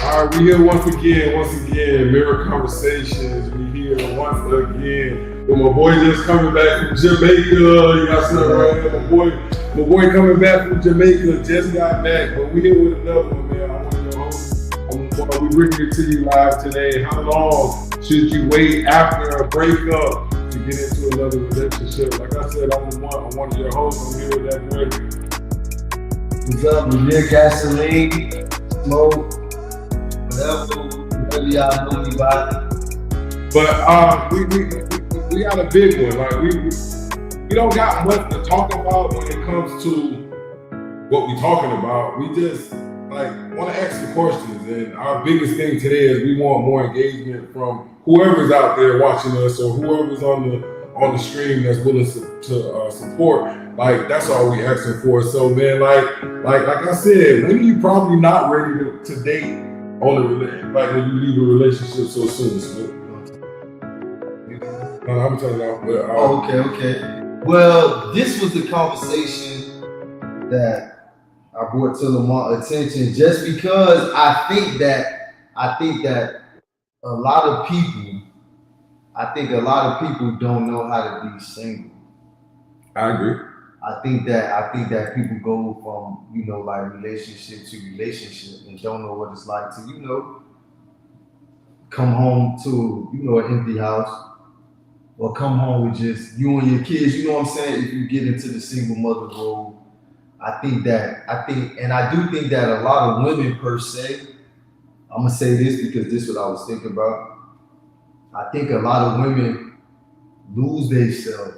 All right, we here once again, Mirror Conversations. We here once again. With my boy just coming back from Jamaica. You got something right here. My boy coming back from Jamaica, just got back. But we here with another one, man. I'm one of your hosts. We bringing it to you live today. How long should you wait after a breakup to get into another relationship? Like I said, I'm one of your hosts. I'm here with that boy. What's up? We near gasoline, smoke, whatever y'all know me by. But we got a big one. Like we don't got much to talk about when it comes to what we talking about. We just like want to ask the questions, and our biggest thing today is we want more engagement from whoever's out there watching us or whoever's on the stream that's willing to support. Like that's all we asking for. So man, like I said, when are you probably not ready to date on like when you leave a relationship so soon? So, I'm telling you. Okay. Well, this was the conversation that I brought to my attention just because I think that a lot of people don't know how to be single. I agree. I think that people go from, like relationship to relationship and don't know what it's like to, come home to, an empty house or come home with just you and your kids, you know what I'm saying? If you get into the single mother role, I do think that a lot of women per se, I'm gonna say this because this is what I was thinking about. I think a lot of women lose themselves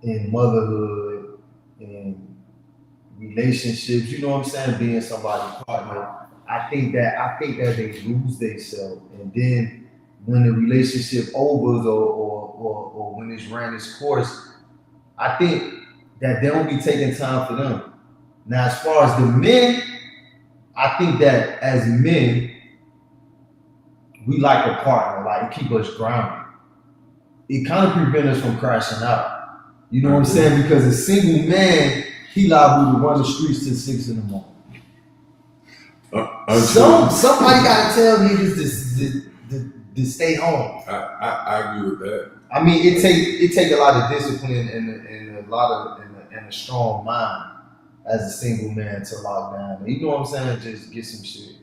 in motherhood and relationships, you know what I'm saying, being somebody's partner. I think that they lose themselves, and then when the relationship overs or when it's ran its course, I think that they don't be taking time for them. Now, as far as the men, I think that as men, we like a partner, like keep us grounded. It kind of prevents us from crashing out. You know what I'm saying? Because a single man, he liable to run the streets till 6 in the morning. Somebody gotta tell niggas to stay home. I agree with that. I mean, it take a lot of discipline and a strong mind as a single man to lock down. You know what I'm saying? Just get some shit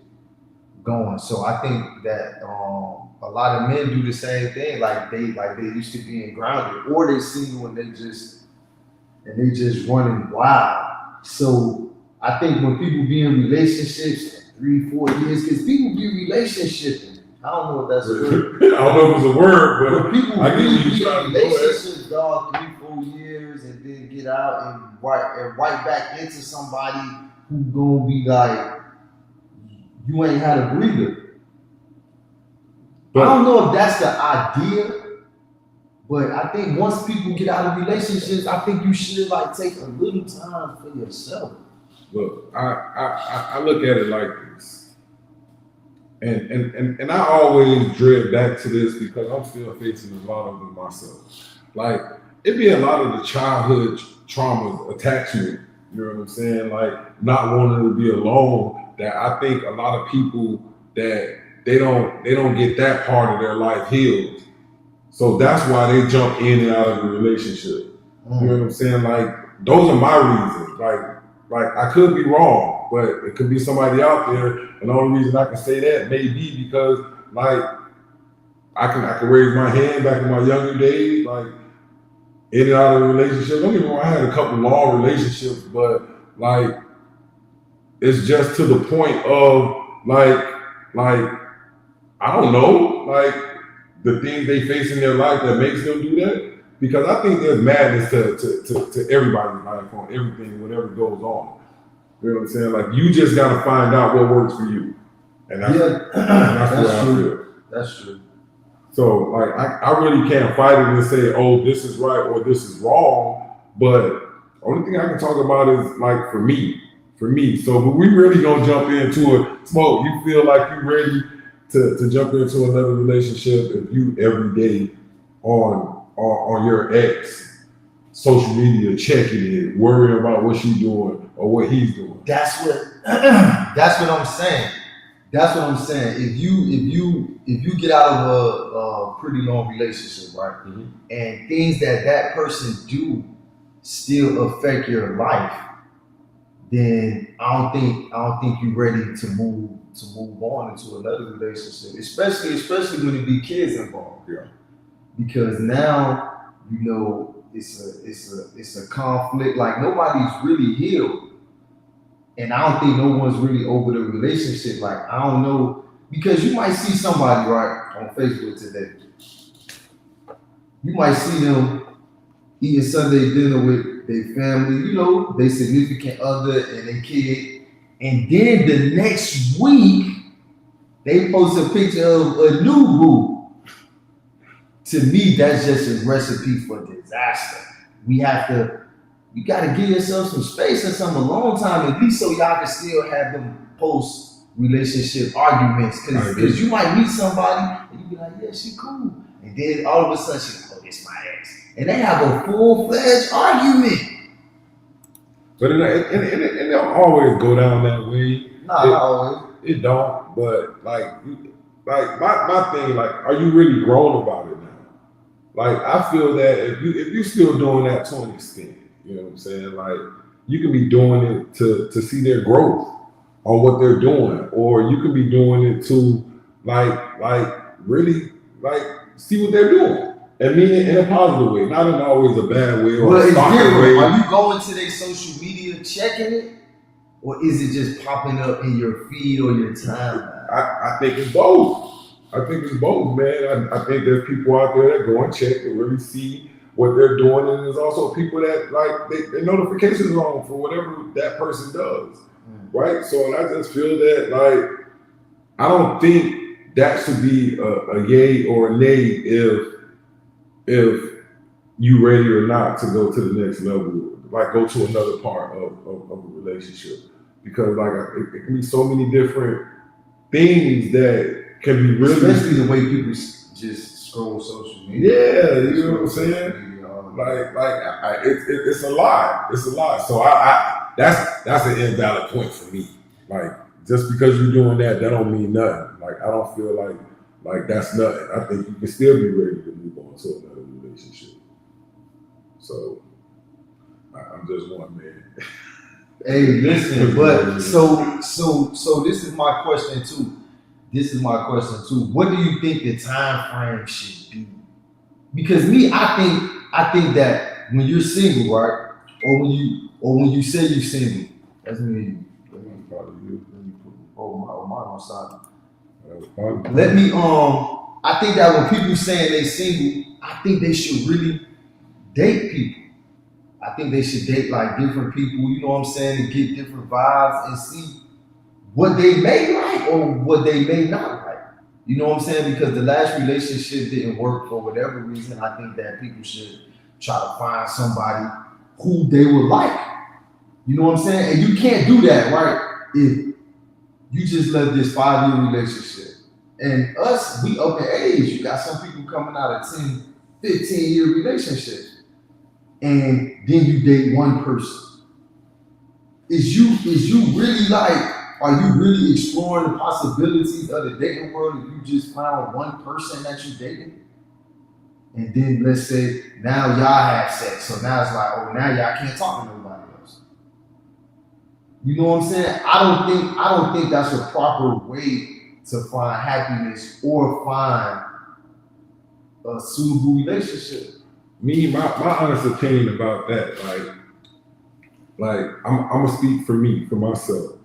going. So I think that a lot of men do the same thing. Like they used to being grounded, or they single and they just running wild. So I think when people be in relationships 3-4 years, because people be relationshiping. I don't know if that's a word. I don't know if it's a word, but people I really get be you in relationships, dog, 3-4 years, and then get out and right back into somebody who gonna be like, you ain't had a breather. But I don't know if that's the idea, but I think once people get out of relationships, I think you should like take a little time for yourself. Look, I look at it like this. And I always dread back to this because I'm still facing a lot of it myself. Like, it be a lot of the childhood traumas, attachment, you know what I'm saying? Like, not wanting to be alone, that I think a lot of people that they don't get that part of their life healed. So that's why they jump in and out of the relationship. You know what I'm saying? Like, those are my reasons. Like I could be wrong, but it could be somebody out there, and the only reason I can say that may be because like I can raise my hand back in my younger days, like in and out of a relationship. Don't get me wrong, I had a couple long relationships, but like it's just to the point of like I don't know, like the things they face in their life that makes them do that. Because I think there's madness to everybody's life on everything, whatever goes on. You know what I'm saying? Like you just gotta find out what works for you. And that's what I feel. That's true. So like I really can't fight it and say, oh, this is right or this is wrong. But the only thing I can talk about is like for me. So but we really gonna jump into it. Smoke, you feel like you're ready to jump into another relationship if you every day on your ex social media, checking it, worrying about what she's doing or what he's doing. That's what I'm saying. That's what I'm saying. If you get out of a pretty long relationship, right, Mhm. and things that person do still affect your life, then I don't think you're ready to move on into another relationship, especially when it be kids involved. Yeah. Because now it's a conflict. Like nobody's really healed, and I don't think no one's really over the relationship. Like I don't know because you might see somebody right on Facebook today. You might see them eating Sunday dinner with their family, their significant other and their kid, and then the next week they post a picture of a new boo. To me, that's just a recipe for disaster. We have to, you got to give yourself some space and some alone time, at least so y'all can still have them post relationship arguments. Because you might meet somebody and you be like, yeah, she cool. And then all of a sudden she's like, oh, it's my ex. And they have a full-fledged argument. But it don't always go down that way. Not always. It don't. But like my thing, like, are you really grown about it now? Like I feel that if you still doing that to an extent, you know what I'm saying? Like you can be doing it to see their growth on what they're doing, or you can be doing it to like really like see what they're doing. And mean it in a positive way, not in always a bad way or Well, a it's stalker different. way. Are you going to their social media checking it? Or is it just popping up in your feed or your timeline? I think it's both. I think it's both, man. I think there's people out there that go and check and really see what they're doing, and there's also people that like their notifications are on for whatever that person does, right? So and I just feel that like I don't think that should be a yay or a nay if you ready or not to go to the next level, like go to another part of a relationship, because like it can be so many different things that can be really, especially the way people just scroll social media. Yeah, you know what I'm saying. It's a lot. It's a lot. So I that's an invalid point for me. Like just because you're doing that don't mean nothing. Like I don't feel like that's nothing. I think you can still be ready to move on to another relationship. So I'm just one man. Hey, listen, but so this is my question too. What do you think the time frame should be? Because I think that when you're single, right, or when you say you're single, that's me. Let me put mine on side. Let me I think that when people saying they single, I think they should really date people. I think they should date like different people, you know what I'm saying, to get different vibes and see what they may like or what they may not like. You know what I'm saying? Because the last relationship didn't work for whatever reason. I think that people should try to find somebody who they would like. You know what I'm saying? And you can't do that, right? If you just left this 5-year relationship. And us, we up in age. You got some people coming out of 10, 15-year relationships. And then you date one person. Is you really like, are you really exploring the possibilities of the dating world if you just found one person that you're dating? And then let's say now y'all have sex. So now it's like, oh, now y'all can't talk to nobody else. You know what I'm saying? I don't think that's a proper way to find happiness or find a suitable relationship. My honest opinion about that, like I'm gonna speak for me, for myself.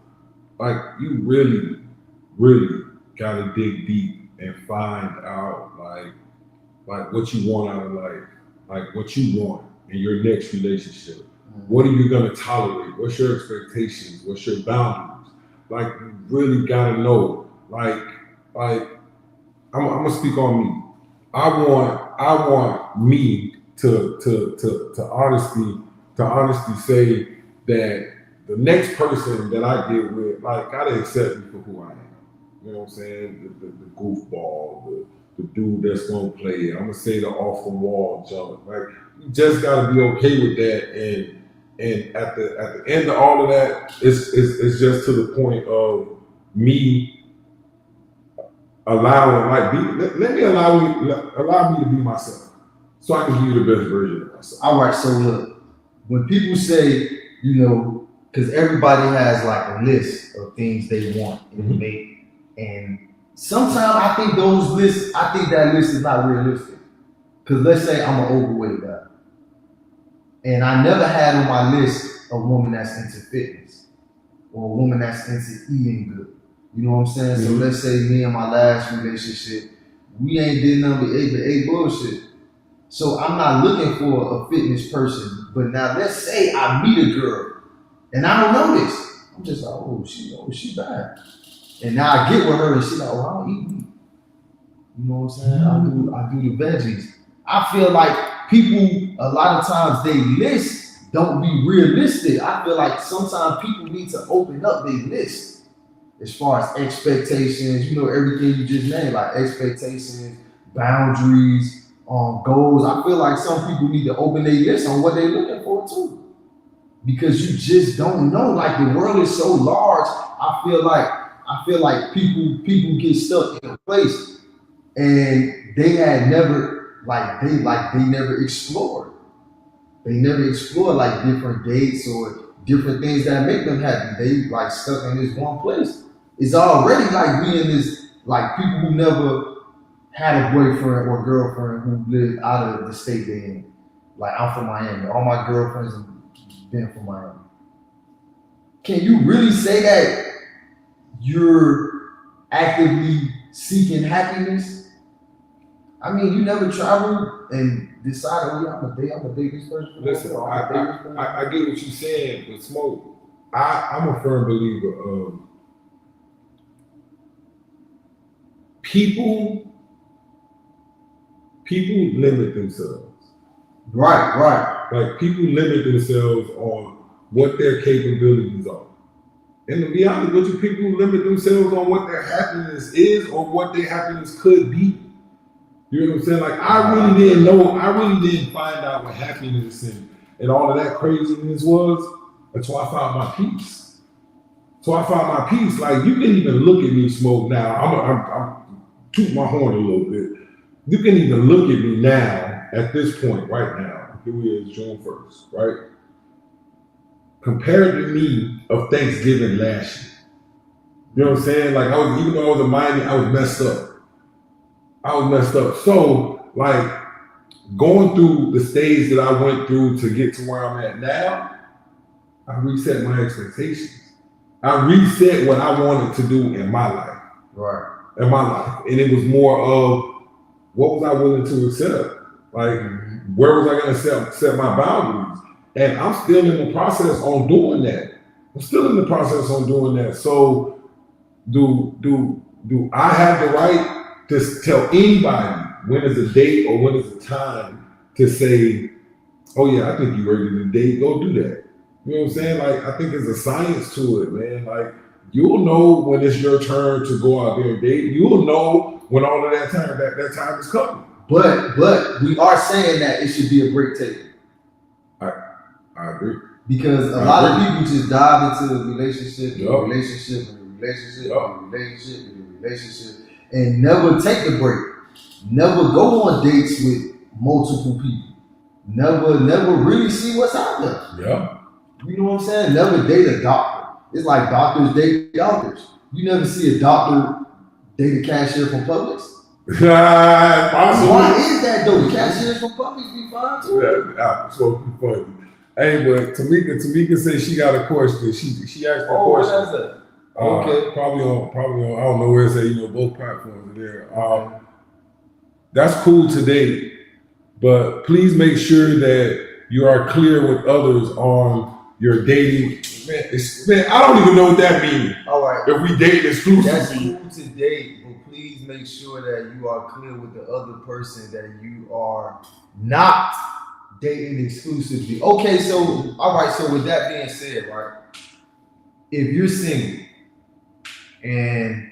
Like you really, really gotta dig deep and find out like what you want out of life, like what you want in your next relationship. What are you gonna tolerate? What's your expectations? What's your boundaries? Like you really gotta know. Like I'm gonna speak on me. I want me to honestly say that the next person that I get with, like, gotta accept me for who I am. You know what I'm saying? The goofball, the dude that's gonna play. I'm gonna say the off the wall jump. Like, you just gotta be okay with that. And at the end of all of that, it's just to the point of me allowing, like, let me allow me to be myself, so I can give you the best version of myself. All right, so look, when people say, because everybody has like a list of things they want in a mate, and sometimes I think that list is not realistic. Because let's say I'm an overweight guy, and I never had on my list a woman that's into fitness or a woman that's into eating good. You know what I'm saying? So let's say me and my last relationship, we ain't did nothing but ate bullshit. So I'm not looking for a fitness person. But now let's say I meet a girl and I don't know this. I'm just like, she bad. And now I get with her and she's like, I don't eat meat. You know what I'm saying? I do the veggies. I feel like people, a lot of times, they list don't be realistic. I feel like sometimes people need to open up their list as far as expectations, everything you just named, like expectations, boundaries, goals. I feel like some people need to open their list on what they're looking for too. Because you just don't know. Like, the world is so large. I feel like people get stuck in a place and they had never they never explored. They never explored like different dates or different things that make them happy. They like stuck in this one place. It's already like being this, like, people who never had a boyfriend or girlfriend who lived out of the state they're in. Like, I'm from Miami. All my girlfriends have been from Miami. Can you really say that you're actively seeking happiness? I mean, you never traveled and decided, I'm gonna date this person. Listen, I get what you're saying, but Smoke, I'm a firm believer of people limit themselves. Right. Like, people limit themselves on what their capabilities are. And to be honest with you, people limit themselves on what their happiness is or what their happiness could be. You know what I'm saying? Like, I really didn't find out what happiness and all of that craziness was until I found my peace. Like, you can even look at me, Smoke, now. I'm tooting my horn a little bit. You can even look at me now, at this point, right now. Here we is, June 1st, right? Compared to me of Thanksgiving last year. You know what I'm saying? Like, even though I was in Miami, I was messed up. So, like, going through the stage that I went through to get to where I'm at now, I reset my expectations. I reset what I wanted to do in my life. Right. And it was more of, what was I willing to accept? Like, where was I going to set my boundaries? And I'm still in the process on doing that. So, do I have the right to tell anybody when is a date or when is a time to say, oh yeah, I think you're ready to date, go do that. You know what I'm saying? Like, I think there's a science to it, man. Like, you'll know when it's your turn to go out there and date. You'll know when all of that time is coming. But we are saying that it should be a break taker. I agree. Because a lot of people just dive into a relationship and never take the break. Never go on dates with multiple people. Never really see what's out there. Yeah. You know what I'm saying? Never date a doctor. It's like doctors date doctors. You never see a doctor date a cashier from Publix. Why is that though? The cashiers from Publix be fine too. Yeah, so funny. Hey, but Tamika said she got a question. She asked a question. What is that? Okay. Probably on. I don't know where it's at. Both platforms are there. That's cool today, but please make sure that you are clear with others on your dating. Man, I don't even know what that means. All right. If we date exclusively. That's cool today, but please make sure that you are clear with the other person that you are not dating exclusively. Okay, so all right. So with that being said, right, if you're single, and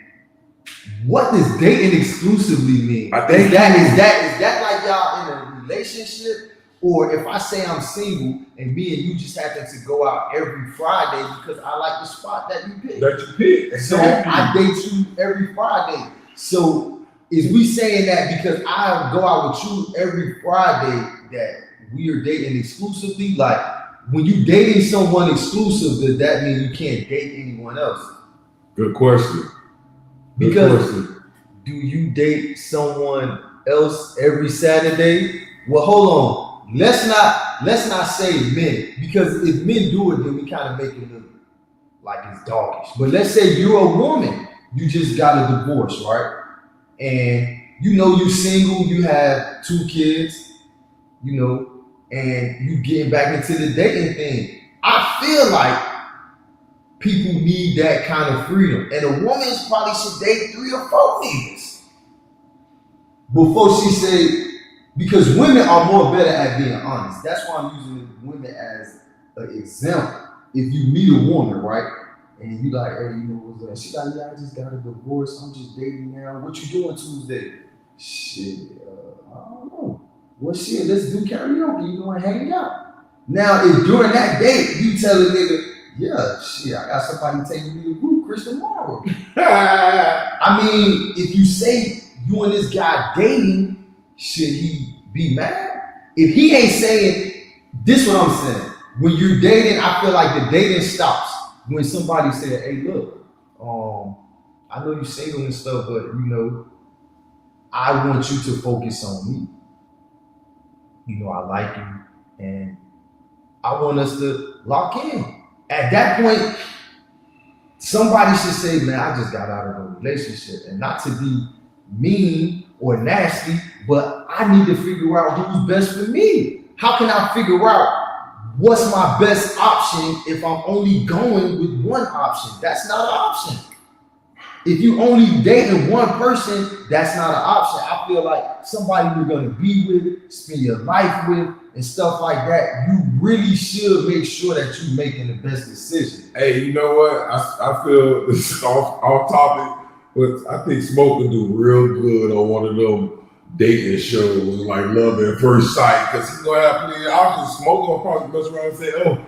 what does dating exclusively mean? I think is that like y'all in a relationship, or if I say I'm single and me and you just happen to go out every Friday because I like the spot that you pick. Exactly. So I date you every Friday. So is we saying that because I go out with you every Friday that we are dating exclusively? Like when you dating someone exclusive, does that mean you can't date anyone else? Good question. Good Because question. do you date someone else every Saturday? Well, hold on. Let's not say men, because if men do it, then we kind of make it look like it's doggish. But let's say you're a woman, you just got a divorce, right? And you know you're single, you have 2 kids, you know, and you getting back into the dating thing. I feel like people need that kind of freedom. And a woman probably should date 3 or 4 niggas before she say, because women are more better at being honest. That's why I'm using women as an example. If you meet a woman, right, and you like, hey, you know what's that? She like, yeah, I just got a divorce. I'm just dating now. What you doing Tuesday? Shit, I don't know. Well, shit, let's do karaoke. You know, and hang out. Now, if during that date you tell a nigga, yeah, shit, I got somebody taking me to group Chris tomorrow. I mean, if you say you and this guy dating, should he be mad? If he ain't saying, this what I'm saying. When you're dating, I feel like the dating stops when somebody said, hey, look, I know you're single and stuff, but you know, I want you to focus on me. You know, I like you and I want us to lock in. At that point, somebody should say, man, I just got out of a relationship. And not to be mean or nasty, but I need to figure out who's best for me. How can I figure out what's my best option if I'm only going with one option? That's not an option. If you only dating one person, that's not an option. I feel like somebody you're gonna be with, spend your life with, and stuff like that, you really should make sure that you're making the best decision. Hey, you know what? I feel this is off topic, but I think Smoke would do real good on one of them dating shows like Love at First Sight, because he's gonna have plenty of options. Smoke gonna probably mess around and say, oh,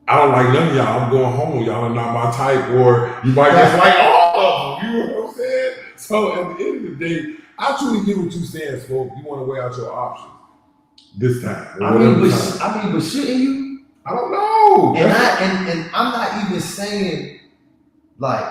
I don't like none of y'all. I'm going home. Y'all are not my type. Or you might just like all of them. You know what I'm saying? So at the end of the day, I truly get what you're saying, Smoke. You want to weigh out your options this time. I mean, but shouldn't you? I don't know. And I'm not even saying like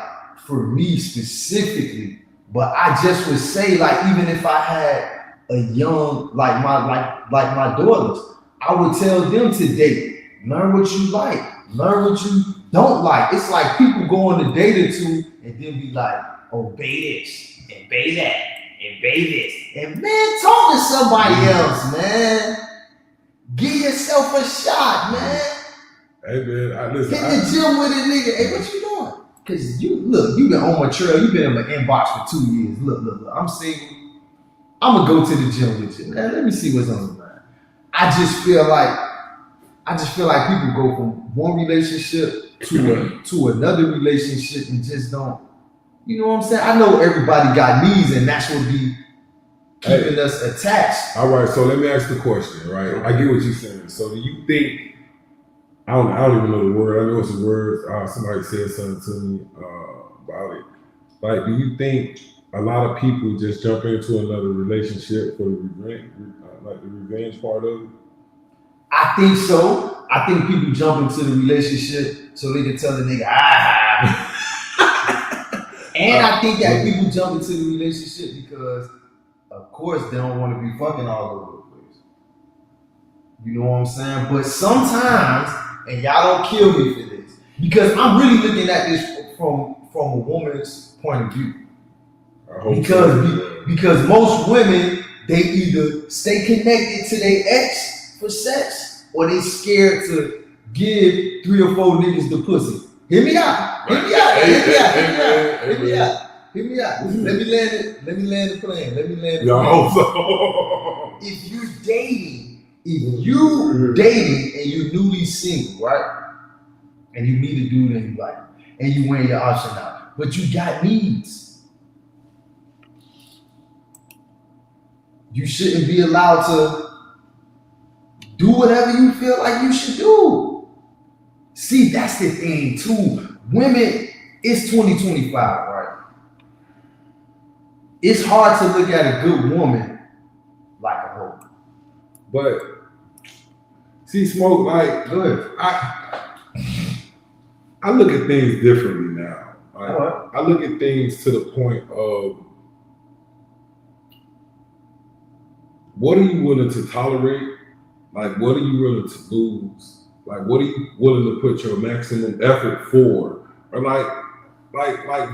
for me specifically, but I just would say like even if I had a young like my daughters, I would tell them to date. Learn what you like. Learn what you don't like. It's like people go on a date or two and then be like, obey this and obey that and obey this. And man, talk to somebody else, man. Give yourself a shot, man. Hey man, listen. Hit the gym with a nigga. Hey, what you doing? Cause you've been on my trail. You've been in my inbox for 2 years. Look. I'm single. I'm gonna go to the gym with you, man. Let me see what's on the mind. I just feel like people go from one relationship to another relationship and just don't, you know what I'm saying? I know everybody got needs and that's what be keeping us attached. All right, so let me ask the question, right? I get what you're saying. So do you think, I don't even know the word, I know it's a word, somebody said something to me about it. Like, do you think a lot of people just jump into another relationship for the revenge part of it? I think so. I think people jump into the relationship so they can tell the nigga, And I think that people jump into the relationship because, of course, they don't want to be fucking all over the place. You know what I'm saying? But sometimes, and y'all don't kill me for this, because I'm really looking at this from a woman's point of view. Because most women, they either stay connected to their ex for sex, or they scared to give 3 or 4 niggas the pussy. Hear me out. Let me land the plane. If you're dating and you're newly single, right? And you meet a dude and you like, and you wearing your option out, but you got needs. You shouldn't be allowed to do whatever you feel like you should do. See, that's the thing too. Women, it's 2025, right? it's hard to look at a good woman like a hoe. But see, Smoke, like Go ahead. I look at things differently now. Like, Alright. I look at things to the point of what are you willing to tolerate? Like, what are you willing to lose? Like, what are you willing to put your maximum effort for? Or like,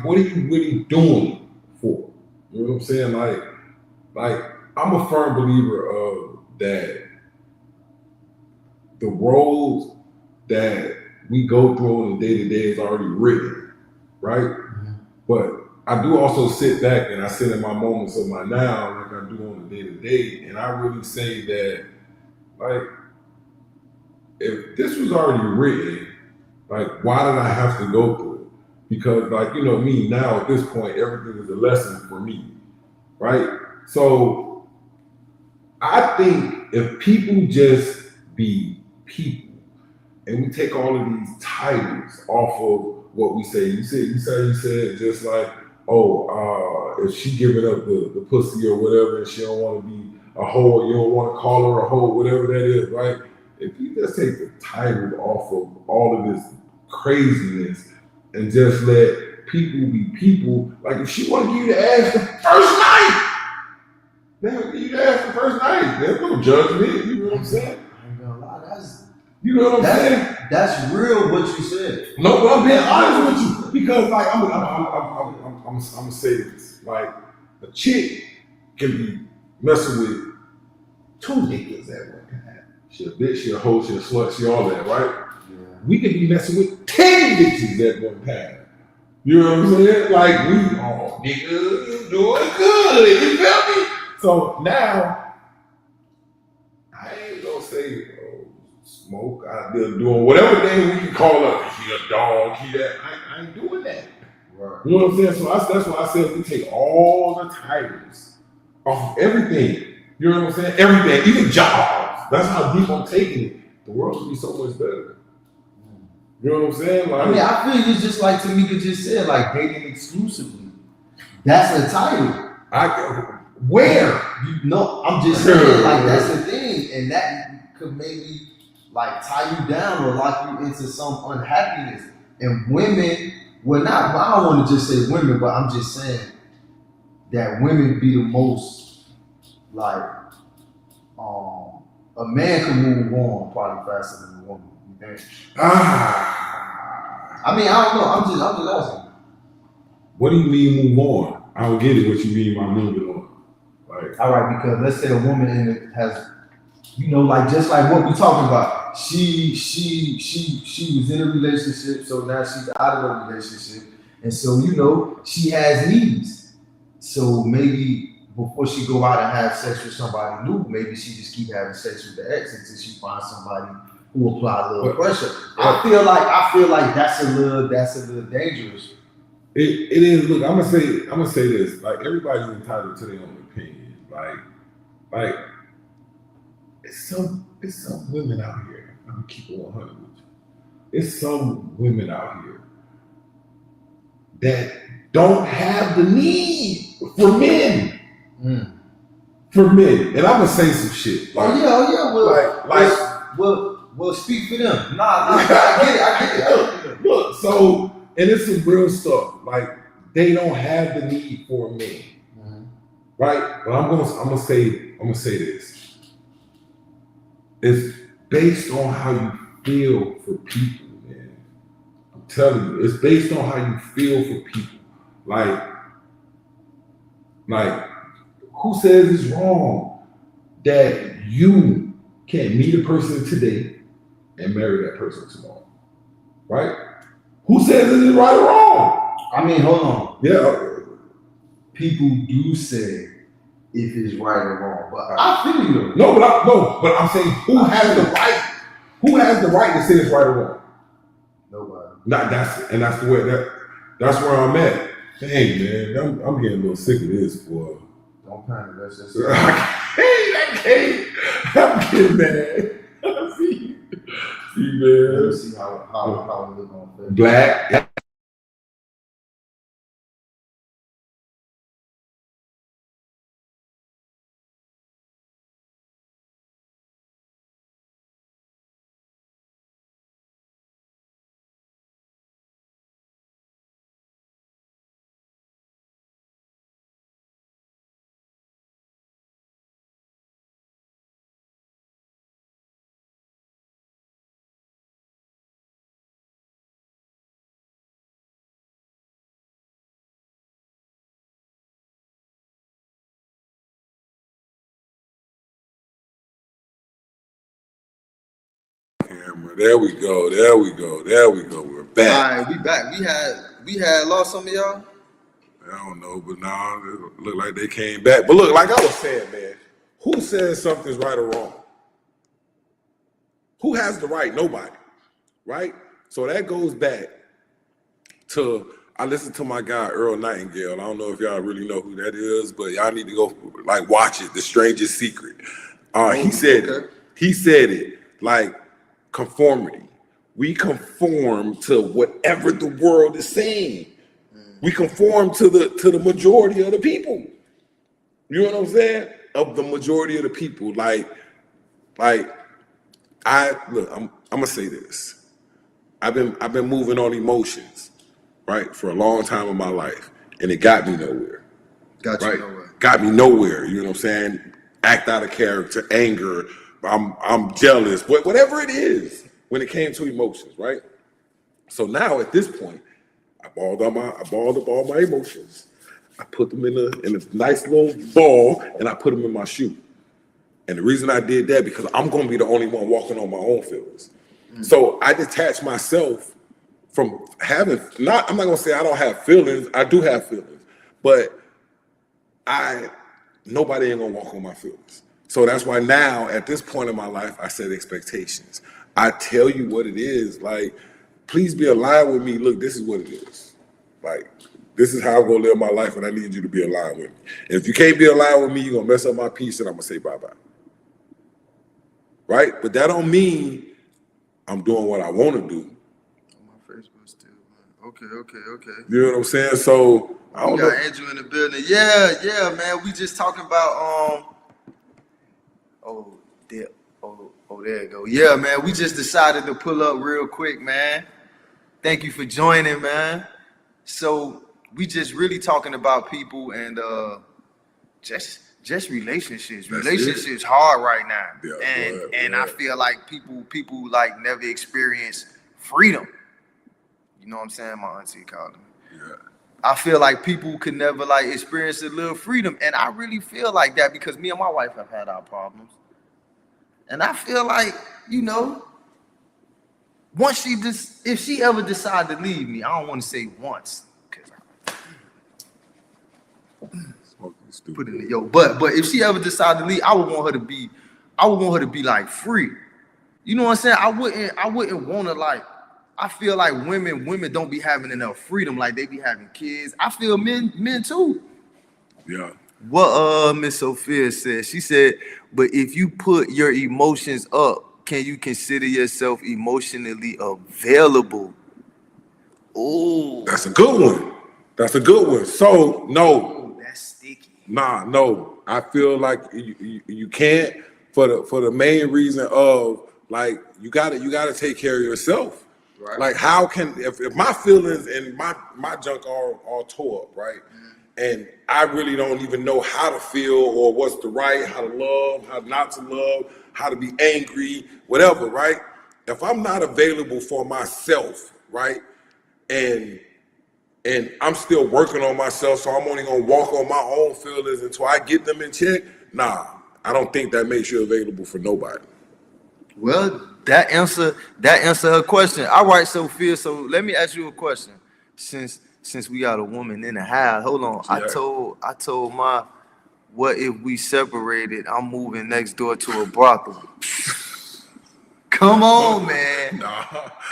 what are you really doing for? You know what I'm saying? Like, I'm a firm believer of that the roads that we go through on a day to day is already written, right? Mm-hmm. But I do also sit back and I sit in my moments of my now, like I do on a day to day, and I really say that, like, if this was already written, like, why did I have to go through it? Because, like, you know, me now at this point, everything is a lesson for me, right? So I think if people just be people and we take all of these titles off of what we say, you said just like, oh, if she giving up the pussy or whatever, and she don't want to be a hoe, or you don't want to call her a hoe, whatever that is, right? If you just take the title off of all of this craziness and just let people be people, like if she want to give you the ass the first night, they'll give you the ass the first night. There's no judgment. You know what I'm saying? I ain't gonna lie, You know what I'm saying? that's real what you said. No, but I'm being honest with you because, like, I'm gonna say this. Like, a chick can be messing with two niggas at one time. She a bitch, she a hoe, she a slut, she all that, right? Yeah. We can be messing with 10 bitches at one time. You know what I'm saying? Like, we, oh, nigga, you doing good. You feel me? So now, I ain't gonna say, oh, Smoke out there doing whatever thing we can call her. He a dog, he that. I ain't doing that. Right. You know what I'm saying? So that's why I said we take all the titles off of everything. You know what I'm saying? Everything, even jobs. That's how deep I'm taking it. The world would be so much better. You know what I'm saying? Like, I mean, I feel it's just like Tamika just said, like dating exclusively. That's a title. where? You know, I'm just saying, like that's the thing, and that could maybe like tie you down or lock you into some unhappiness. And women, well, not. I don't want to just say women, but I'm just saying that women be the most like a man can move on probably faster than a woman. You think? I mean, I don't know. I'm just asking. What do you mean move on? I don't get it. What you mean by moving on? Like, all right, because let's say a woman in it has, you know, like just like what we talking about. She was in a relationship, so now she's out of a relationship, and so you know she has needs. So maybe before she go out and have sex with somebody new, maybe she just keep having sex with the ex until she finds somebody who apply a little pressure. I feel like that's a little dangerous. It is. Look, I'm gonna say this. Like, everybody's entitled to their own opinion. Like it's some women out here. I'm gonna keep it 100 with you. It's some women out here that don't have the need for men. For men, and I'm gonna say some shit. Like, Well, speak for them. Nah, I get it. Look, so, and it's some real stuff. Like, they don't have the need for men, right? But I'm gonna say this. It's based on how you feel for people, man. I'm telling you, it's based on how you feel for people. Like, who says it's wrong that you can meet a person today and marry that person tomorrow, right? Who says it is right or wrong? I mean, hold on. Yeah. People do say if it's right or wrong, but I feel you. No, but I'm saying who has the right? Who has the right to say it's right or wrong? Nobody. That's the way that's where I'm at. Hey man, I'm getting a little sick of this, boy. Don't panic. That's just. I can't. I'm getting mad. See, man. Let me see how it look on Facebook. Black. There we go. We're back. All right, we back. We had lost some of y'all. I don't know, but now it look like they came back. But look, like I was saying, man, who says something's right or wrong? Who has the right? Nobody, right? So that goes back to, I listened to my guy Earl Nightingale. I don't know if y'all really know who that is, but y'all need to go like watch it, The Strangest Secret. He said it like conformity. We conform to whatever the world is saying. We conform to the majority of the people. You know what I'm saying? Of the majority of the people. I'm gonna say this. I've been moving on emotions, right, for a long time in my life, and it got me nowhere. Got me nowhere. You know what I'm saying? Act out of character, anger. I'm jealous. Whatever it is, when it came to emotions, right? So now at this point, I balled up all my emotions. I put them in a nice little ball, and I put them in my shoe. And the reason I did that, because I'm going to be the only one walking on my own feelings. So I detach myself from having, I'm not going to say I don't have feelings. I do have feelings. But nobody ain't going to walk on my feelings. So that's why now, at this point in my life, I set expectations. I tell you what it is. Like, please be aligned with me. Look, this is what it is. Like, this is how I'm going to live my life, and I need you to be aligned with me. And if you can't be aligned with me, you're going to mess up my peace, and I'm going to say bye-bye. Right? But that don't mean I'm doing what I want to do. My Facebook still. Okay. You know what I'm saying? So, I don't know. We got Andrew in the building. Yeah, man. We just talking about, there you go. Yeah, man. We just decided to pull up real quick, man. Thank you for joining, man. So we just really talking about people and just relationships. Relationships hard right now. Yeah, I feel like people like never experience freedom. You know what I'm saying? My auntie called me. Yeah. I feel like people could never like experience a little freedom. And I really feel like that because me and my wife have had our problems. And I feel like, you know, if she ever decide to leave me, I don't want to say once, because put in the yo. But if she ever decide to leave, I would want her to be like free. You know what I'm saying? I wouldn't want to like. I feel like women don't be having enough freedom, like they be having kids. I feel men too. Yeah. What Miss Sophia said, she said, but if you put your emotions up, can you consider yourself emotionally available? Oh, that's a good one. So no, that's sticky. No. I feel like you can't for the main reason of like you gotta take care of yourself. Right. Like how can if my feelings and my junk are all tore up, right? And I really don't even know how to feel or what's the right, how to love, how not to love, how to be angry, whatever, right? If I'm not available for myself, right, and I'm still working on myself, so I'm only gonna walk on my own feelings until I get them in check, nah, I don't think that makes you available for nobody. Well, that answer her question. All right, Sophia, so let me ask you a question. Since we got a woman in the house, hold on. Yeah. I told my, what if we separated? I'm moving next door to a brothel. Come on, man. Nah,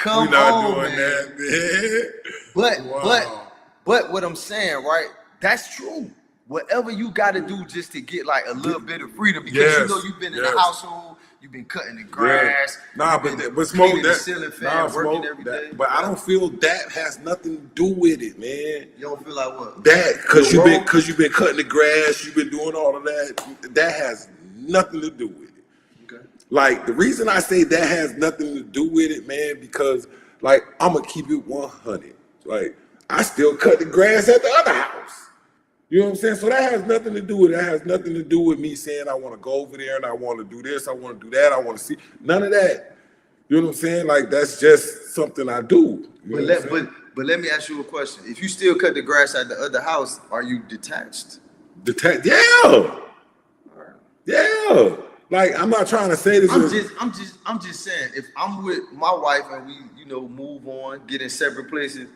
Come we not on, doing man. That, man. But what I'm saying, right? That's true. Whatever you got to do just to get like a little bit of freedom, because you know you've been in the household. You've been cutting the grass. Yeah. But smoke that. Ceiling fan, working every day. But I don't feel that has nothing to do with it, man. You don't feel like what? That because you've been cutting the grass, you've been doing all of that. That has nothing to do with it. Okay. Like the reason I say that has nothing to do with it, man, because like I'm gonna keep it 100. Like I still cut the grass at the other house. You know what I'm saying? So that has nothing to do with it. That has nothing to do with me saying I want to go over there and I want to do this, I want to do that, I want to see. None of that. You know what I'm saying? Like that's just something I do. But let me ask you a question. If you still cut the grass at the other house, are you detached? Detached? Yeah. Right. Yeah. Like, I'm not trying to say this. I'm just saying, if I'm with my wife and we, you know, move on, get in separate places,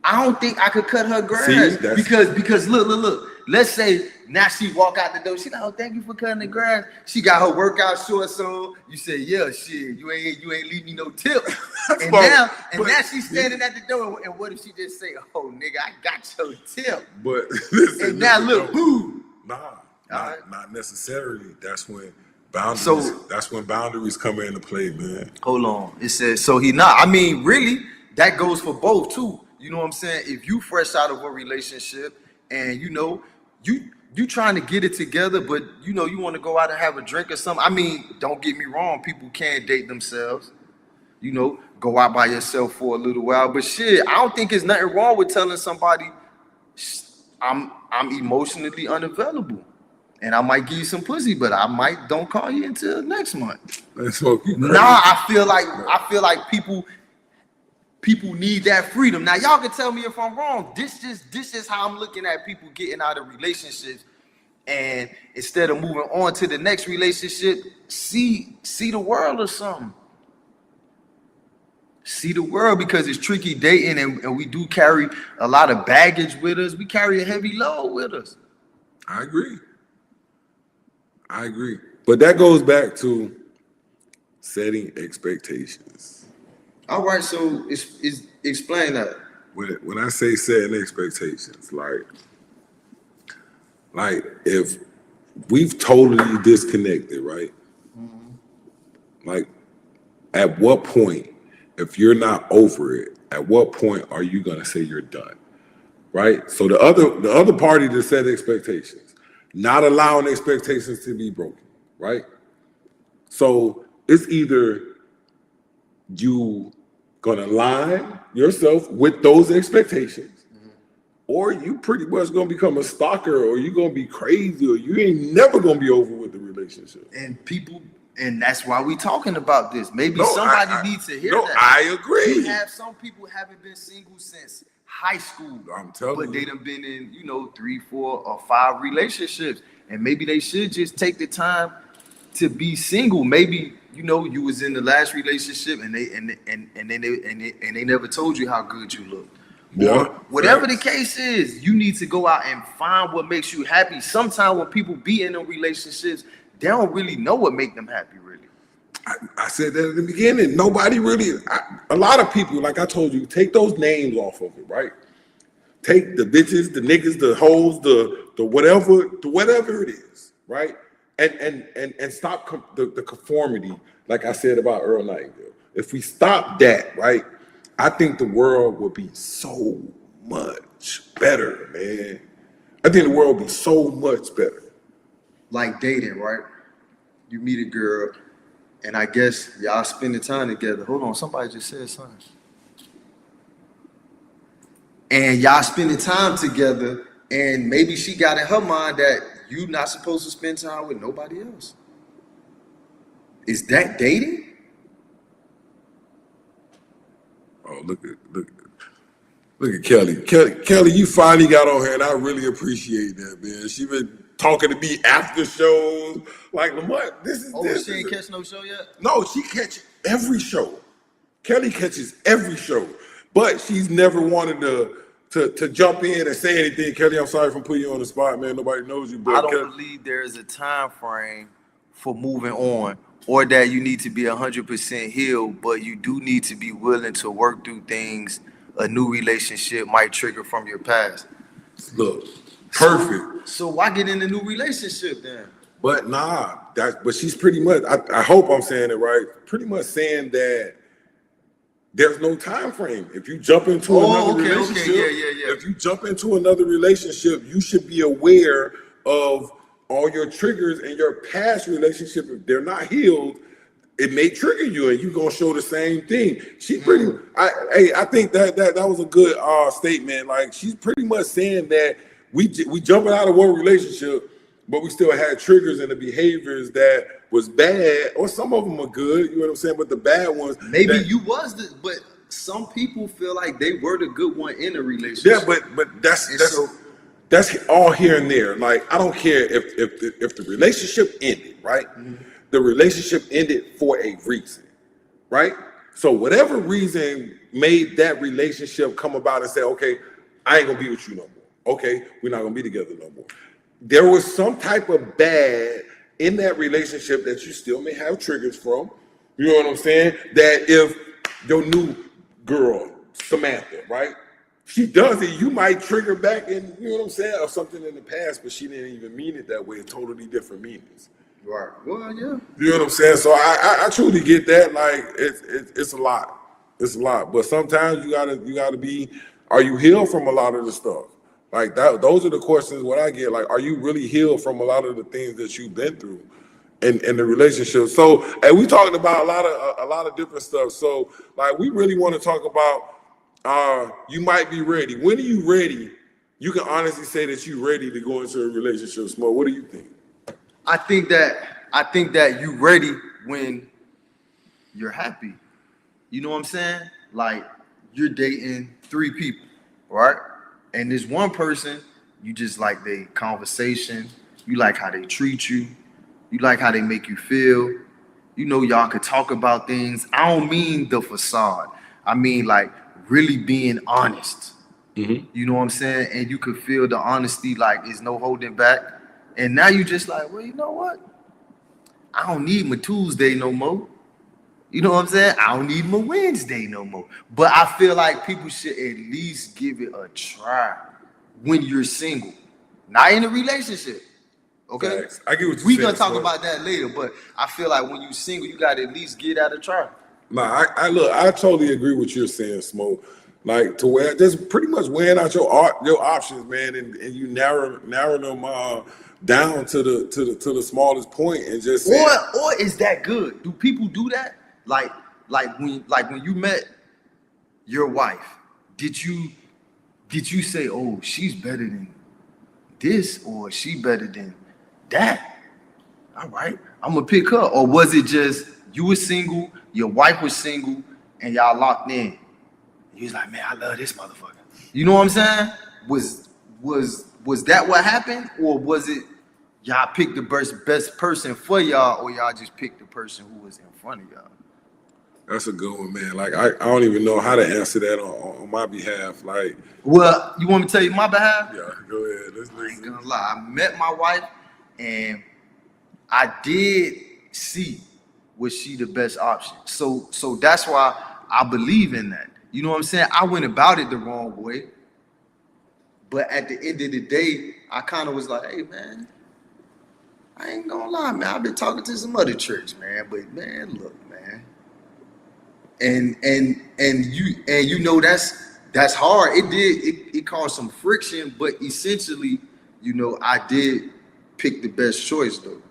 I don't think I could cut her grass. Because look. Let's say now she walk out the door. She like, oh, thank you for cutting the grass. She got her workout shorts on. You say, yeah, shit, you ain't leave me no tip. And now she's standing at the door. And what if she just say, oh, nigga, I got your tip. But listen, and now look, boom. Not necessarily. That's when boundaries come into play, man. Hold on. It says so he not. I mean, really, that goes for both too. You know what I'm saying? If you fresh out of a relationship and you know you trying to get it together, but you know you want to go out and have a drink or something. I mean, don't get me wrong, people can date themselves. You know, go out by yourself for a little while. But shit, I don't think there's nothing wrong with telling somebody I'm emotionally unavailable. And I might give you some pussy, but I might don't call you until next month. Let's smoke you crazy. Nah, I feel like people need that freedom. Now y'all can tell me if I'm wrong. This is how I'm looking at people getting out of relationships, and instead of moving on to the next relationship, see the world or something. See the world, because it's tricky dating, and we do carry a lot of baggage with us. We carry a heavy load with us. I agree. But that goes back to setting expectations. All right, so it's explain that. When I say setting expectations, like if we've totally disconnected, right? Mm-hmm. Like, at what point, if you're not over it, at what point are you gonna say you're done? Right? So the other party to set expectations, not allowing expectations to be broken, right? So it's either you gonna align yourself with those expectations, or you pretty much gonna become a stalker, or you gonna be crazy, or you ain't never gonna be over with the relationship. And that's why we talking about this. Maybe somebody needs to hear that. I agree. You have some people haven't been single since high school. I'm telling you. But they done been in, 3, 4, or 5 relationships. And maybe they should just take the time to be single. Maybe, you was in the last relationship and they never told you how good you look. Yeah. Whatever the case is, you need to go out and find what makes you happy. Sometimes when people be in them relationships, they don't really know what make them happy, really. I said that at the beginning. Nobody really, a lot of people, like I told you, take those names off of it, right? Take the bitches, the niggas, the hoes, the whatever it is, right? And stop the conformity, like I said about Earl Nightingale. If we stop that, right, I think the world would be so much better, man. I think the world would be so much better. Like dating, right? You meet a girl, and I guess y'all spending time together. Hold on, somebody just said something. And y'all spending time together, and maybe she got in her mind that you not supposed to spend time with nobody else. Is that dating? Oh, look at Kelly. Kelly, you finally got on here, and I really appreciate that, man. She been talking to me after shows. Like, Lamont, She ain't catch no show yet? No, she catch every show. Kelly catches every show. But she's never wanted to jump in and say anything. Kelly, I'm sorry for putting you on the spot, man. Nobody knows you. But I don't believe there is a time frame for moving on, or that you need to be 100% healed, but you do need to be willing to work through things a new relationship might trigger from your past. Look, perfect. So why get in a new relationship then? But but she's pretty much, I hope I'm saying it right, pretty much saying that there's no time frame. If you jump into another relationship, if you jump into another relationship, you should be aware of all your triggers in your past relationship. If they're not healed, it may trigger you, and you're gonna show the same thing. She pretty. I think that was a good statement. Like, she's pretty much saying that we jumping out of one relationship, but we still had triggers and the behaviors that was bad, or some of them are good. You know what I'm saying? But the bad ones, maybe but some people feel like they were the good one in a relationship. Yeah, but that's That's all here and there. Like, I don't care if the relationship ended, right? The relationship ended for a reason, right? So whatever reason made that relationship come about and say, okay, I ain't gonna be with you no more. Okay, we're not gonna be together no more. There was some type of bad in that relationship that you still may have triggers from. You know what I'm saying? That if your new girl, Samantha, right? She does it, you might trigger back and you know what I'm saying, or something in the past, but she didn't even mean it that way. Totally different meanings. Right. Well, yeah. You know what I'm saying? So I truly get that. Like it's a lot. It's a lot. But sometimes you gotta be. Are you healed from a lot of the stuff? Like that. Those are the questions. What I get. Like, are you really healed from a lot of the things that you've been through in the relationship? So, and we talked about a lot of different stuff. So, like, we really want to talk about. You might be ready. When are you ready? You can honestly say that you're ready to go into a relationship. Smoke. What do you think? I think that you ready when you're happy. You know what I'm saying? Like you're dating 3 people, right? And this one person, you just like their conversation, you like how they treat you, you like how they make you feel. You know, y'all could talk about things. I don't mean the facade. I mean like really being honest. You know what I'm saying? And you could feel the honesty, like it's no holding back. And now you just like, well, you know what? I don't need my Tuesday no more. You know what I'm saying? I don't need my Wednesday no more. But I feel like people should at least give it a try when you're single. Not in a relationship. Okay? Facts. I get what you're We saying. gonna talk about that later, but I feel like when you're single, you gotta at least give that a try. Nah, I look, I totally agree with you saying, Smoke. Like to where just pretty much weighing out your options, man, and you narrow them down to the smallest point and just saying, Or is that good? Do people do that? Like when you met your wife, did you say, oh, she's better than this or she better than that? All right, I'm gonna pick her. Or was it just you were single, your wife was single, and y'all locked in? You was like, man, I love this motherfucker. You know what I'm saying? Was that what happened, or was it y'all picked the best person for y'all, or y'all just picked the person who was in front of y'all? that's a good one, man. Like I don't even know how to answer that on my behalf. Like, Well, you want me to tell you my behalf? yeah, go ahead. I ain't gonna lie. I met my wife, and I did see was she the best option. So that's why I believe in that. You know what I'm saying? I went about it the wrong way, but at the end of the day, I kind of was like, hey man, I ain't gonna lie, man. I've been talking to some other church, man, but man, look, man. And you know that's hard. It caused some friction, but essentially, you know, I did pick the best choice though.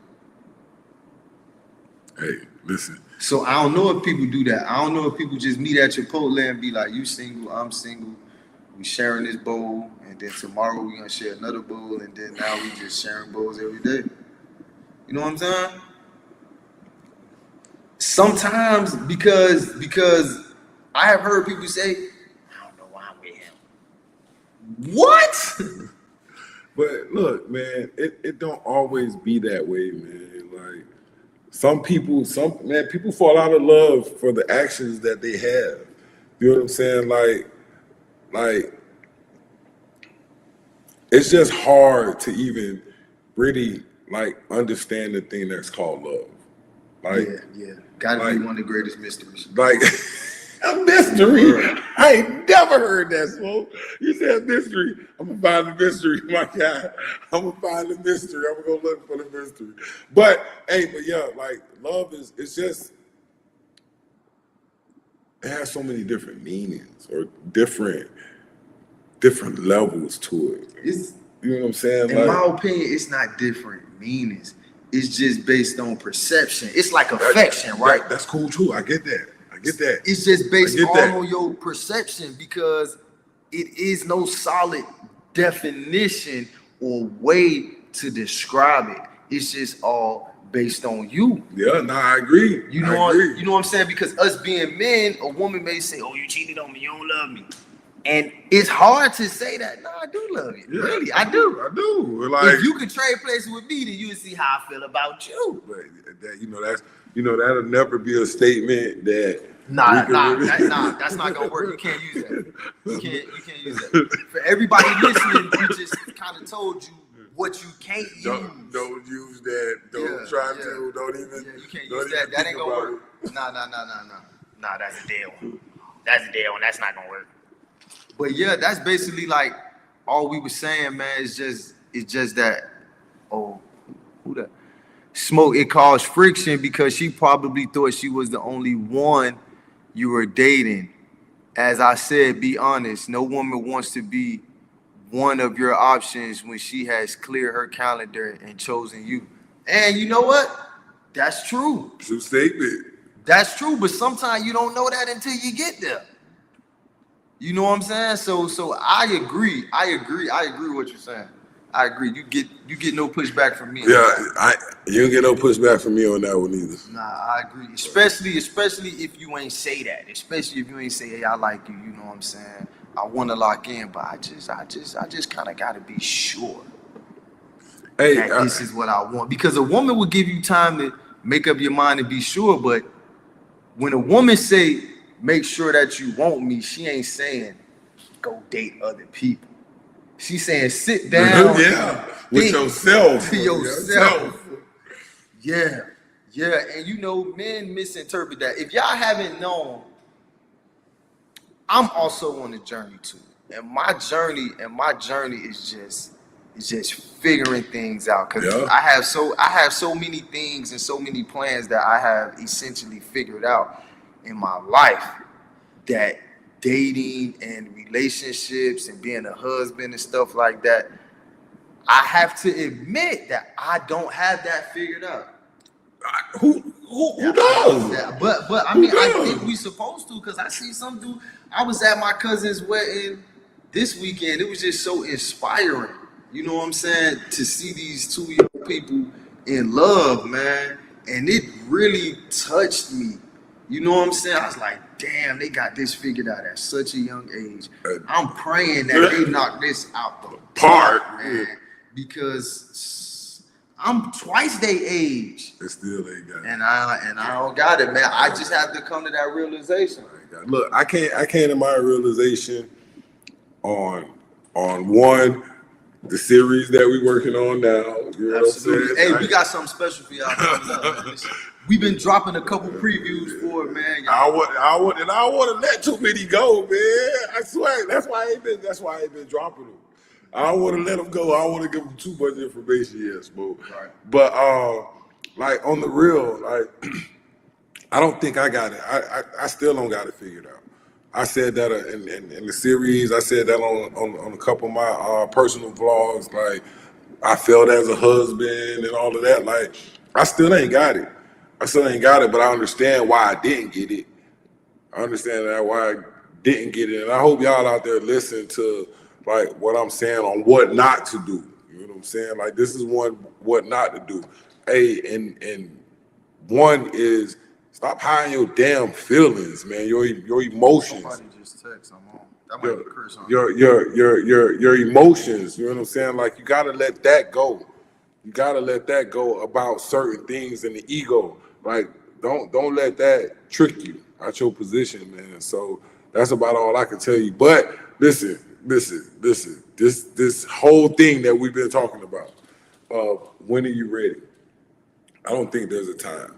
Hey, listen. So I don't know if people do that. I don't know if people just meet at Chipotle and be like, you single, I'm single, we sharing this bowl, and then tomorrow we gonna share another bowl, and then now we just sharing bowls every day. You know what I'm saying? Sometimes because I have heard people say, I don't know why I'm with him. What? But look, man, it don't always be that way, man. Like people fall out of love for the actions that they have. You know what I'm saying? Like it's just hard to even really like understand the thing that's called love. Like, yeah. Gotta be one of the greatest mysteries. like a mystery. I ain't never heard that, Smoke. You said mystery. I'm gonna find the mystery, my guy. I'm gonna find the mystery. I'm gonna go look for the mystery. But yeah, like love it's just it has so many different meanings or different levels to it. It's, you know what I'm saying? in my opinion, it's not different meanings. It's just based on perception. It's like affection, right? That's cool too. I get that. It's just based on your perception because it is no solid definition or way to describe it. It's just all based on you. Yeah, I agree. You know what I'm saying? Because us being men, a woman may say, "Oh, you cheated on me. You don't love me." And it's hard to say that. No, I do love you. Yeah, really, I do. I do. Like, if you could trade places with me, then you would see how I feel about you. But that, that'll never be a statement that. That's not gonna work. You can't use that. You can't use that. For everybody listening, we just kind of told you what you can't use. Don't use that. Don't try to. Don't even. Yeah, you can't use that. That ain't gonna work. Nah, that's a dead one. That's a dead one. That's not gonna work. But yeah, that's basically like all we were saying, man. It's just that. Oh, who that? Smoke. It caused friction because she probably thought she was the only one you were dating. As I said, be honest. No woman wants to be one of your options when she has cleared her calendar and chosen you. And you know what? That's true. True statement. That's true, but sometimes you don't know that until you get there. You know what I'm saying? So I agree. I agree with what you're saying. I agree. You get no pushback from me. Yeah, you don't get no pushback from me on that one either. Nah, I agree. Especially if you ain't say that. Especially if you ain't say, hey, I like you. You know what I'm saying? I want to lock in, but I just kind of got to be sure that this is what I want. Because a woman will give you time to make up your mind and be sure. But when a woman say, make sure that you want me, she ain't saying go date other people. She's saying sit down. With yourself. To yourself. Yeah. And you know, men misinterpret that. If y'all haven't known, I'm also on a journey too. And my journey is just figuring things out. Cause I have so many things and so many plans that I have essentially figured out in my life, that dating and relationships and being a husband and stuff like that, I have to admit that I don't have that figured out. Who does? Yeah, but I mean, I think we supposed to, because I see some dude. I was at my cousin's wedding this weekend. It was just so inspiring. You know what I'm saying? To see these two young people in love, man. And it really touched me. You know what I'm saying? I was like, damn, they got this figured out at such a young age. I'm praying that they knock this out the park, man. Because I'm twice their age. They still ain't got it. And I don't got it, man. I just have to come to that realization. Look, I came to my realization on one, the series that we working on now. You know Absolutely. what I'm saying? Hey, we got something special for y'all coming up, man. We've been dropping a couple previews for it, man. I want to let too many go, man. I swear. That's why I ain't been dropping them. I don't want to let them go. I don't want to give them too much information yet, Smoke. Right. But like on the real, like I don't think I got it. I still don't got it figured out. I said that in the series. I said that on a couple of my personal vlogs. Like I felt as a husband and all of that. Like I still ain't got it. But I understand why I didn't get it. I understand that why I didn't get it. And I hope y'all out there listen to like what I'm saying on what not to do. You know what I'm saying? Like this is one what not to do. Hey, and one is stop hiding your damn feelings, man. Your emotions. Somebody just text. I'm on. That might be Chris. Your emotions. You know what I'm saying? Like you gotta let that go. You gotta let that go about certain things in the ego. Like don't let that trick you out your position, man. So that's about all I can tell you. But listen. This whole thing that we've been talking about. When are you ready? I don't think there's a time.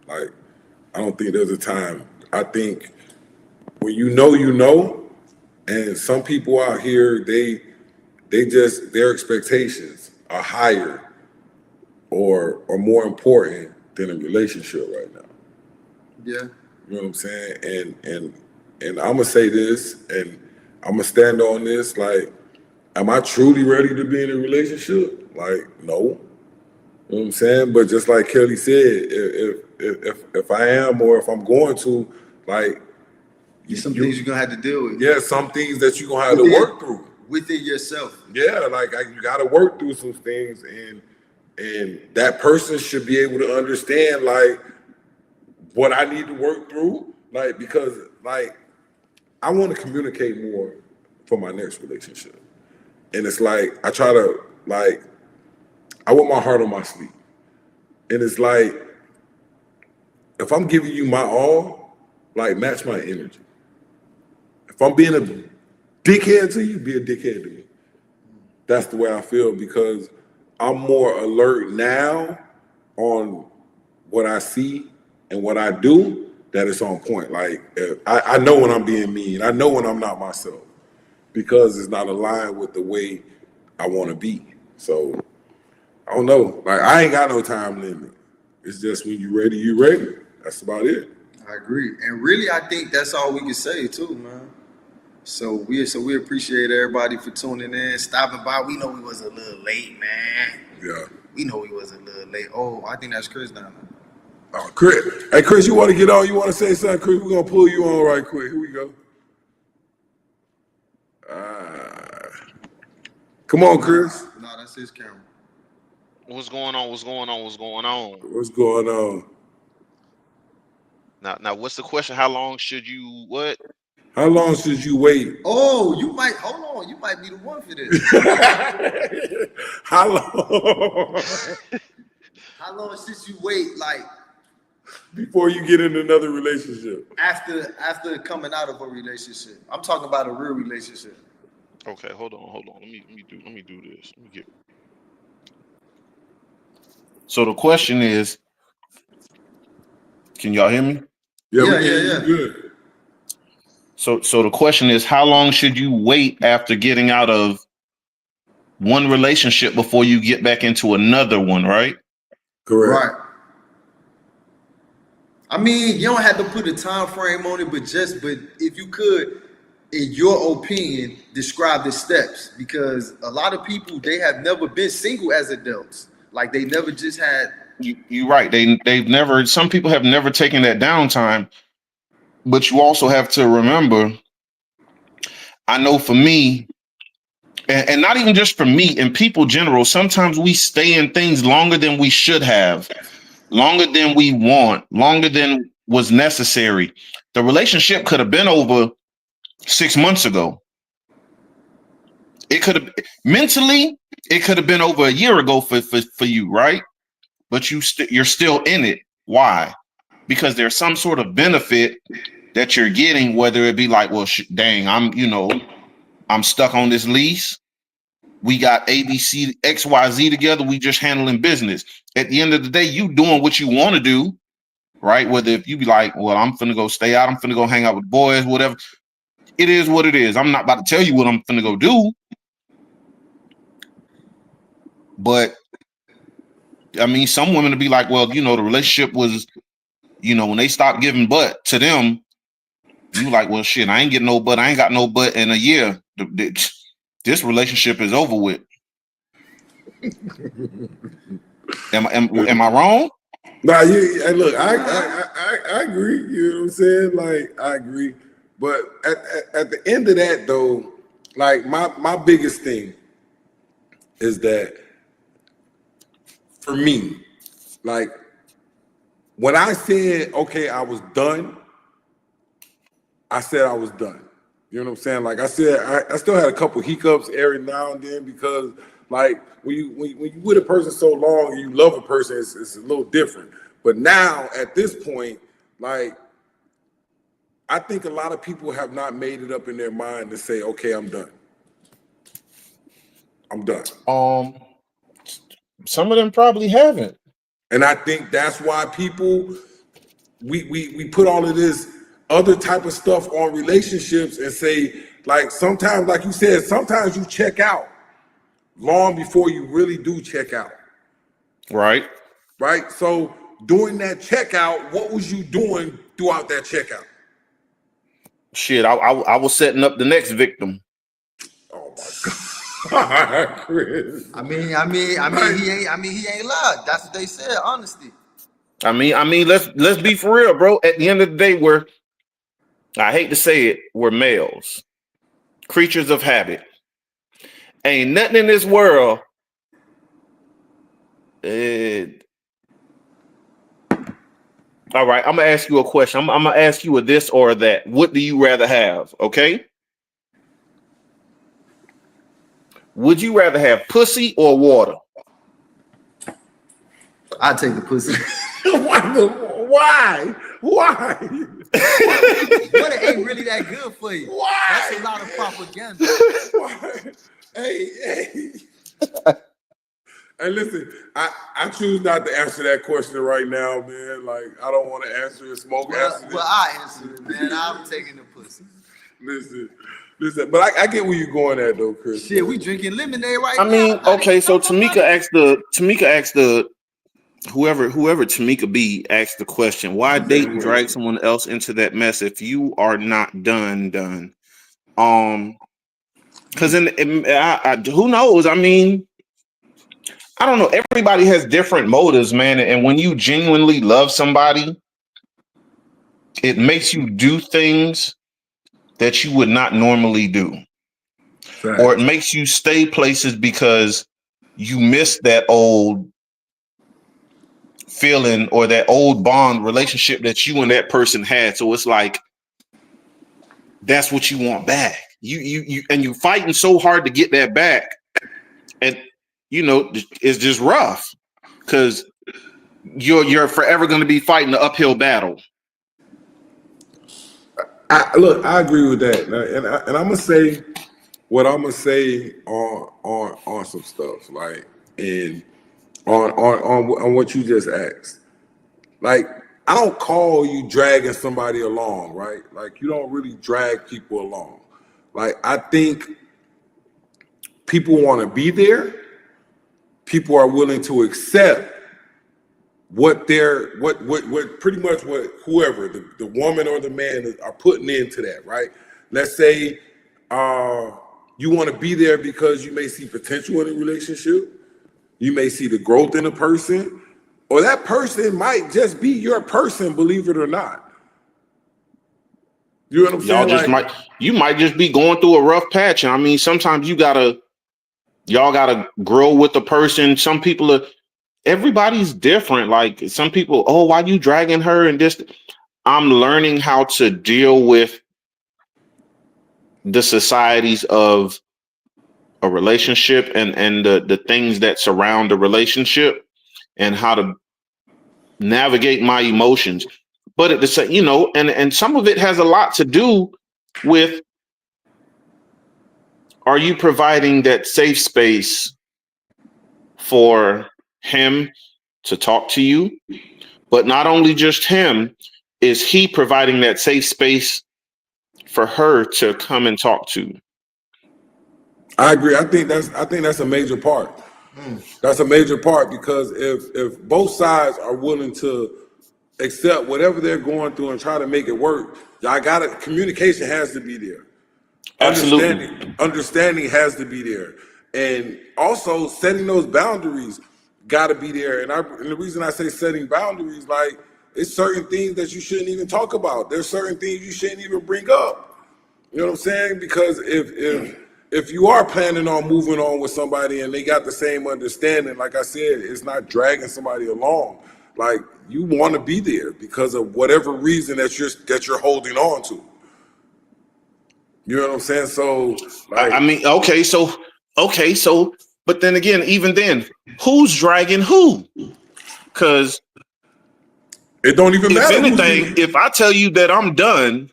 Like I don't think there's a time. I think when you know, and some people out here they just their expectations are higher or more important than a relationship right now. Yeah. You know what I'm saying? And I'm gonna say this, and I'm gonna stand on this. Like, am I truly ready to be in a relationship? Like, no. You know what I'm saying? But just like Kelly said, if I am or if I'm going to, like, some things you're gonna have to deal with. Yeah, some things that you're gonna have to work through within yourself. Yeah, like you gotta work through some things, and that person should be able to understand like what I need to work through, like because like I want to communicate more for my next relationship. And it's like I try to like I want my heart on my sleeve. And it's like if I'm giving you my all, like match my energy. If I'm being a dickhead to you, be a dickhead to me. That's the way I feel because I'm more alert now on what I see and what I do that it's on point. Like I know when I'm being mean. I know when I'm not myself because it's not aligned with the way I want to be. So I don't know. Like I ain't got no time limit. It's just when you ready, you ready. That's about it. I agree, and really, I think that's all we can say too, man. So we appreciate everybody for tuning in, stopping by. We know we was a little late, man. Yeah. We know we was a little late. Oh, I think that's Chris down there. Oh, Chris. Hey, Chris, you want to get on? You want to say something, Chris? We're going to pull you on right quick. Here we go. Come on, Chris. No, that's his camera. What's going on? What's going on? What's going on? What's going on? Now, what's the question? How long should you what? How long should you wait? Oh, you might hold on. You might be the one for this. How long? How long should you wait? Like before you get in another relationship? After coming out of a relationship. I'm talking about a real relationship. Okay, hold on. Let me do this. Let me get. So the question is, can y'all hear me? Yeah. Good. So the question is, how long should you wait after getting out of one relationship before you get back into another one, right? Correct. Right. I mean, you don't have to put a time frame on it, but if you could, in your opinion, describe the steps, because a lot of people, they have never been single as adults. Like they never just had. You're right. They've never. Some people have never taken that downtime, but you also have to remember. I know for me, and not even just for me, and people general. Sometimes we stay in things longer than we should have, longer than we want, longer than was necessary. The relationship could have been over 6 months ago. It could have mentally, it could have been over a year ago for you, right? But you're still in it. Why? Because there's some sort of benefit that you're getting, whether it be like, well, dang, I'm stuck on this lease. We got ABC, XYZ together. We just handling business. At the end of the day, you doing what you want to do, right? Whether if you be like, well, I'm finna go stay out, I'm finna go hang out with boys, whatever. It is what it is. I'm not about to tell you what I'm finna go do. But I mean, some women will be like, well, the relationship was, when they stopped giving butt to them, you like, well, shit, I ain't getting no butt. I ain't got no butt in a year. This relationship is over with. Am I wrong? Nah, look, I agree. You know what I'm saying? Like, I agree. But at the end of that, though, like my biggest thing is that for me, like when I said, okay, I was done, I said I was done. You know what I'm saying? Like I said, I still had a couple hiccups every now and then because like when you with a person so long and you love a person, it's a little different. But now at this point, like I think a lot of people have not made it up in their mind to say, okay, I'm done. I'm done. Some of them probably haven't. And I think that's why people we put all of this other type of stuff on relationships and say, like sometimes, like you said, sometimes you check out long before you really do check out. Right. Right. So during that checkout, what was you doing throughout that checkout? Shit, I was setting up the next victim. Oh my God, Chris. I mean, he ain't lied. That's what they said, honesty. I mean, let's be for real, bro. At the end of the day, I hate to say it, we're males, creatures of habit. Ain't nothing in this world. All right, I'm gonna ask you a question. I'm gonna ask you a this or a that. What do you rather have? Okay. Would you rather have pussy or water? I take the pussy. Why? Water ain't really that good for you. Why? That's a lot of propaganda. Why? Hey. Hey, listen, I choose not to answer that question right now, man. Like, I don't want to answer it. Smoke answer it. Well, I answer it, man. I'm taking the pussy. Listen, but I get where you're going at though, Chris. Shit, we drinking lemonade right I now. mean, okay, so Tamika asked the whoever Tamika B asked the question, why date and drag someone else into that mess if you are not done? Because who knows? I mean, I don't know. Everybody has different motives, man. And when you genuinely love somebody, it makes you do things that you would not normally do. Right. Or it makes you stay places because you miss that old feeling or that old bond relationship that you and that person had. So it's like, that's what you want back. You and you're fighting so hard to get that back. And it's just rough because you're forever going to be fighting the uphill battle. I agree with that, and I'm gonna say what I'm gonna say on some stuff, like, and on what you just asked. Like, I don't call you dragging somebody along, right? Like, you don't really drag people along. Like, I think people want to be there. People are willing to accept what pretty much what whoever the woman or the man are putting into that, right? Let's say you want to be there because you may see potential in a relationship, you may see the growth in a person, or that person might just be your person, believe it or not. You know what I'm saying? You might just be going through a rough patch. And I mean, sometimes y'all gotta grow with the person. Some people everybody's different. Like some people, oh, why you dragging her and this? I'm learning how to deal with the societies of a relationship and the things that surround the relationship and how to navigate my emotions. But at the same, and some of it has a lot to do with, are you providing that safe space for him to talk to you? But not only just him, is he providing that safe space for her to come and talk to? I agree. I think that's a major part. That's a major part because if both sides are willing to accept whatever they're going through and try to make it work, communication has to be there. Absolutely. Understanding has to be there. And also setting those boundaries got to be there. And the reason I say setting boundaries, like, it's certain things that you shouldn't even talk about. There's certain things you shouldn't even bring up. You know what I'm saying? Because if you are planning on moving on with somebody and they got the same understanding, like I said, it's not dragging somebody along. Like, you want to be there because of whatever reason that you're holding on to. You know what I'm saying? So, like, I mean, okay, so, but then again, even then, who's dragging who? Because it don't even matter. If anything, if I tell you that I'm done,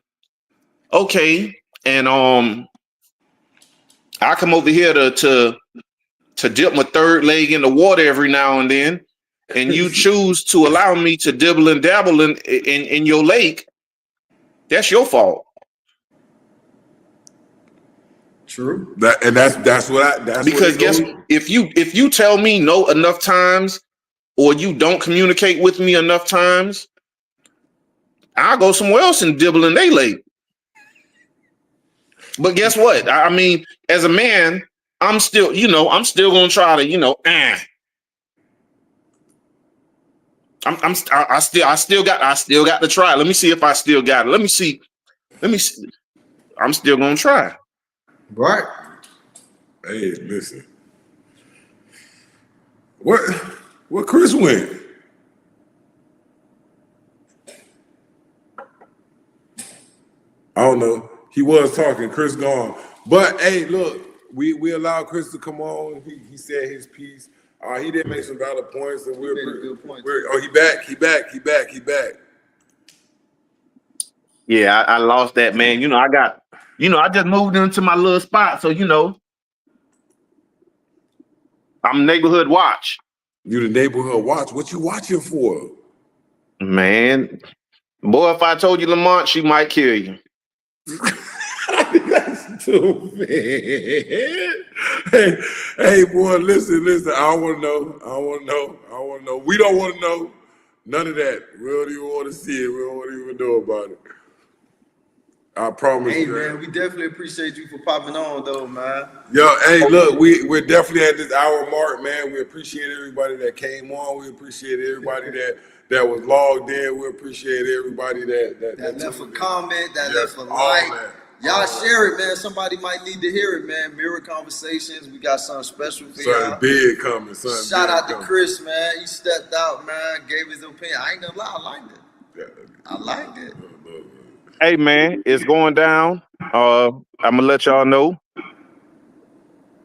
okay, and I come over here to dip my third leg in the water every now and then, and you choose to allow me to dibble and dabble in your lake, that's your fault. True. That's because guess if you tell me no enough times or you don't communicate with me enough times, I'll go somewhere else and dibble in they lake. But guess what? I mean, as a man, I'm still gonna try to, I still got to try. Let me see if I still got it. Let me see. I'm still gonna try. Right. Hey, listen. Where Chris went? I don't know. He was talking. Chris gone. But hey, look, we allowed Chris to come on. He said his piece. He did make some valid points, and He made a good point. He back. Yeah, I lost that, man. I just moved into my little spot, so I'm neighborhood watch. You the neighborhood watch. What you watching for? Man, boy, if I told you Lamont, she might kill you. That's stupid. Hey, boy, listen. I don't want to know. We don't want to know. None of that. We don't even want to see it. We don't want to even know about it. I promise Hey, you. man, we definitely appreciate you for popping on, though, man. Yo, hey, look, we're definitely at this hour mark, man. We appreciate everybody that came on. We appreciate everybody that was logged in. We appreciate everybody that left a comment, left a all like. that. Y'all share it, man. Somebody might need to hear it, man. Mirror Conversations. We got something special for y'all. Something big coming. Shout out to Chris, man. He stepped out, man. Gave his opinion. I ain't gonna lie, I liked it. Yeah. I liked it. Hey, man, it's going down. I'm gonna let y'all know.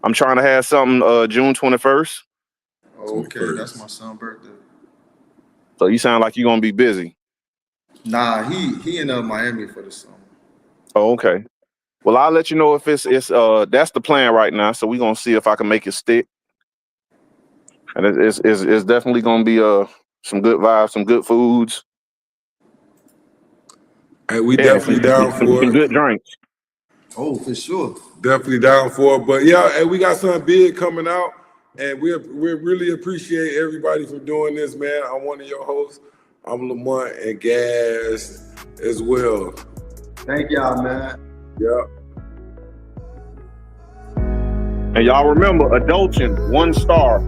I'm trying to have something June 21st. Okay, that's my son's birthday. So you sound like you're gonna be busy. Nah, he in Miami for the summer. Oh, okay. Well, I'll let you know if it's that's the plan right now. So we're gonna see if I can make it stick. And it's definitely gonna be some good vibes, some good foods. Hey, we definitely down for some it. good drinks. Oh, for sure. Definitely down for it. But yeah, and we got something big coming out. And we really appreciate everybody for doing this, man. I'm one of your hosts. I'm Lamont and Gas as well. Thank y'all, man. Yeah. And y'all remember, adulting, 1 star.